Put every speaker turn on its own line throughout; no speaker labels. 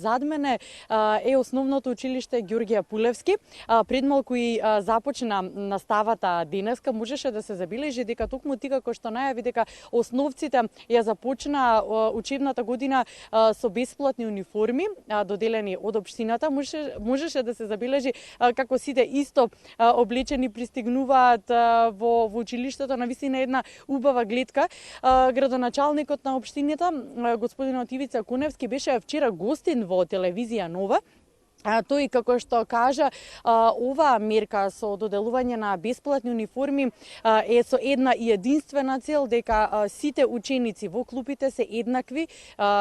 зад мене е основното училиште Ѓурѓе Пулевски. Пред малку и започна наставата денеска. Можеше да се забележи дека токму ти како што најави дека основците ја започна учебната година со бесплатни униформи доделени од општината. Можеше да се забележи како сите исто облечени пристигнуваат во училиштето, навистина една убава гледка. Градоначалникот на општината, господинот Ивица Куневски, беше вчера гостин во телевизија Нова. Тој, како што кажа, оваа мерка со доделување на бесплатни униформи е со една и единствена цел, дека сите ученици во клупите се еднакви,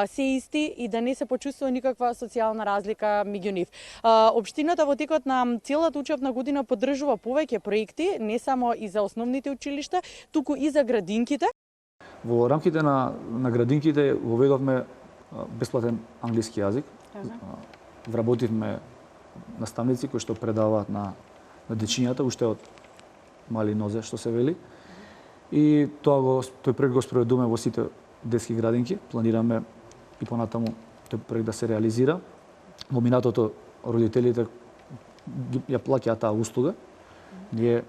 се исти и да не се почувствува никаква социјална разлика меѓу нив. Општината во текот на целата учебна година поддржува повеќе проекти, не само и за основните училишта, туку и за градинките.
Во рамките на градинките воведовме бесплатен англиски јазик. Вработивме наставници кои што предаваат на дечињата уште од мали нозе, што се вели. И тој проект го спроведуваме во сите детски градинки. Планираме и понатаму тој проект да се реализира. Во минатото родителите ја плаќаат таа услуга. Ние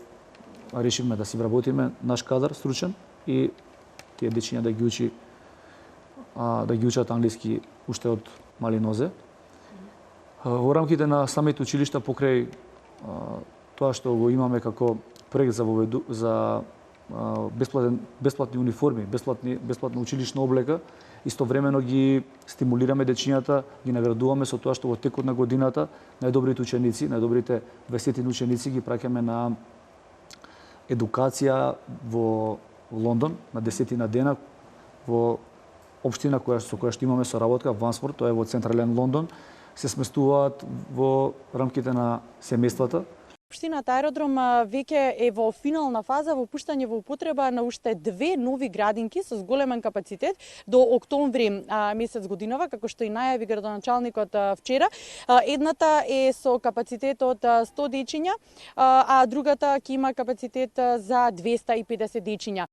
решивме да си вработиме наш кадар стручен и тие дечиња да ги учат англиски уште од мали нозе. Во рамките на самите училишта покрај тоа што го имаме како проект за бесплатни униформи, бесплатна училишна облека, истовремено ги стимулираме дечињата, ги наградуваме со тоа што во текот на годината најдобрите ученици, најдобрите 20 ученици ги праќаме на едукација во Лондон на 10 дена во општина со која што имаме соработка, Вансфорд, тоа е во централен Лондон. Се сместуваат во рамките на семејствата.
Општината Аеродром веќе е во финална фаза во пуштање во употреба на уште 2 нови градинки со зголемен капацитет до октомври месец годинава, како што и најави градоначалникот вчера. Едната е со капацитет од 100 дечиња, а другата ќе има капацитет за 250 дечиња.